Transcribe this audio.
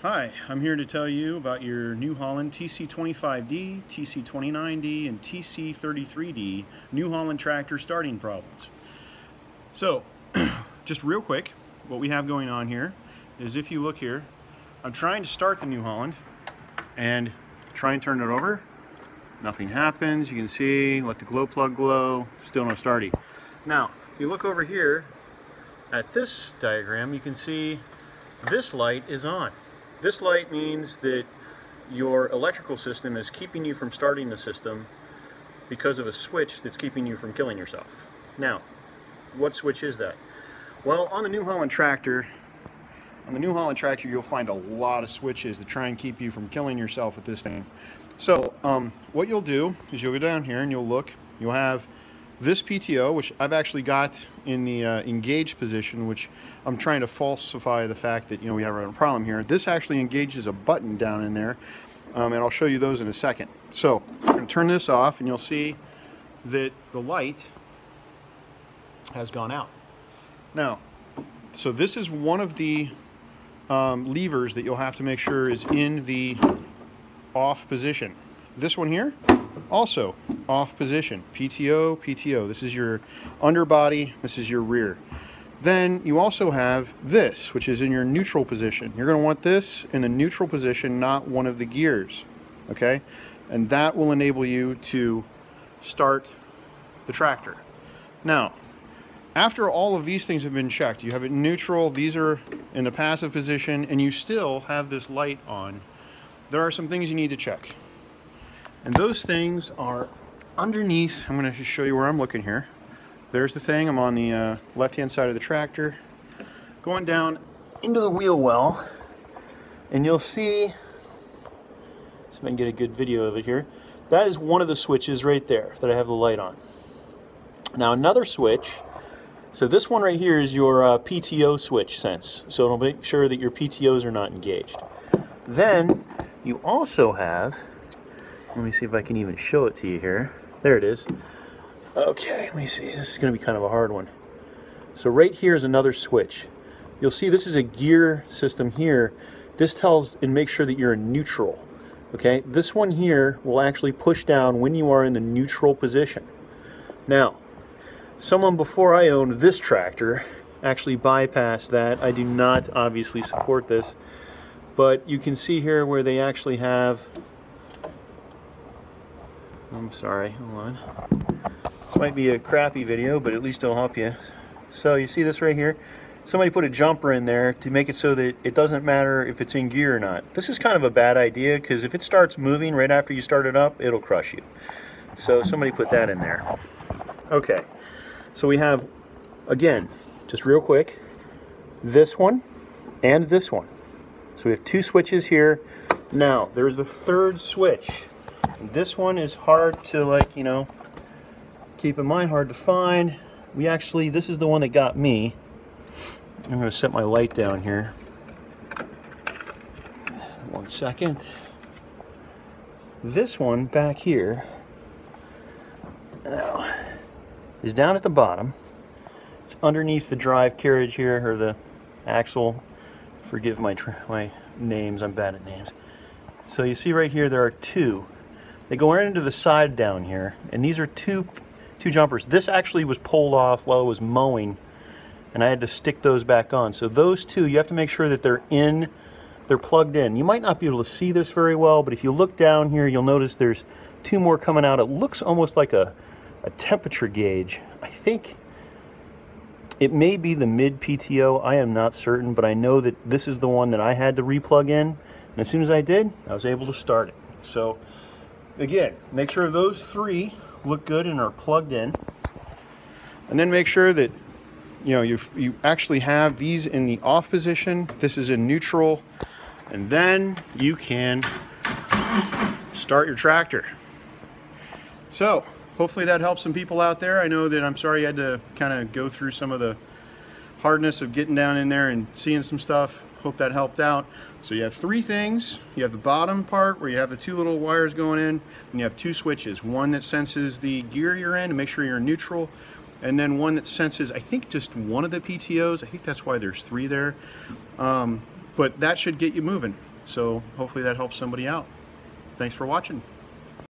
Hi, I'm here to tell you about your New Holland TC25D, TC29D, and TC33D New Holland tractor starting problems. So, just real quick, what we have going on here is, if you look here, I'm trying to start the New Holland and try and turn it over. Nothing happens. You can see, let the glow plug glow, still no starty. Now, if you look over here at this diagram, you can see this light is on. This light means that your electrical system is keeping you from starting the system because of a switch that's keeping you from killing yourself. Now, what switch is that? Well, on the New Holland tractor, you'll find a lot of switches that try and keep you from killing yourself with this thing. So, what you'll do is you'll go down here and you'll look. You'll have this PTO, which I've actually got in the engaged position, which I'm trying to falsify the fact that, we have a problem here. This actually engages a button down in there, and I'll show you those in a second. So I'm going to turn this off, and you'll see that the light has gone out. Now, so this is one of the levers that you'll have to make sure is in the off position. This one here, also off position. PTO, PTO. This is your underbody, this is your rear. Then you also have this, which is in your neutral position. You're going to want this in the neutral position, not one of the gears. Okay? And that will enable you to start the tractor. Now, after all of these things have been checked, you have it neutral, these are in the passive position, and you still have this light on, there are some things you need to check. And those things are underneath. I'm going to just show you where I'm looking here. There's the thing. I'm on the left-hand side of the tractor. Going down into the wheel well. And you'll see, see if I can get a good video of it here. That is one of the switches right there that I have the light on. Now another switch, so this one right here is your PTO switch sense. So it'll make sure that your PTOs are not engaged. Then you also have, let me see if I can even show it to you here. There it is. Okay, let me see. This is going to be kind of a hard one. So right here is another switch. You'll see this is a gear system here. This tells and makes sure that you're in neutral. Okay, this one here will actually push down when you are in the neutral position. Now, someone before I owned this tractor actually bypassed that. I do not obviously support this, but you can see here where they actually have, I'm sorry, hold on. This might be a crappy video, but at least it'll help you. So you see this right here? Somebody put a jumper in there to make it so that it doesn't matter if it's in gear or not. This is kind of a bad idea, because if it starts moving right after you start it up, it'll crush you. So somebody put that in there. Okay, so we have, again, just real quick, this one and this one. So we have two switches here. Now, there's the third switch. This one is hard to, keep in mind, hard to find. This is the one that got me. I'm going to set my light down here. 1 second. This one back here now is down at the bottom. It's underneath the drive carriage here, or the axle. Forgive my names, I'm bad at names. So you see right here there are two. They go right into the side down here, and these are two jumpers. This actually was pulled off while I was mowing, and I had to stick those back on. So those two, you have to make sure that they're plugged in. You might not be able to see this very well, but if you look down here, you'll notice there's two more coming out. It looks almost like a temperature gauge. I think it may be the mid PTO. I am not certain, but I know that this is the one that I had to replug in, and as soon as I did, I was able to start it. So again, make sure those three look good and are plugged in, and then make sure that you actually have these in the off position. This is in neutral, and then you can start your tractor. So hopefully that helps some people out there. I know that, I'm sorry you had to kind of go through some of the hardness of getting down in there and seeing some stuff. Hope that helped out. So you have three things. You have the bottom part where you have the two little wires going in, and you have two switches. One that senses the gear you're in to make sure you're in neutral, and then one that senses, I think, just one of the PTOs. I think that's why there's three there. But that should get you moving. So hopefully that helps somebody out. Thanks for watching.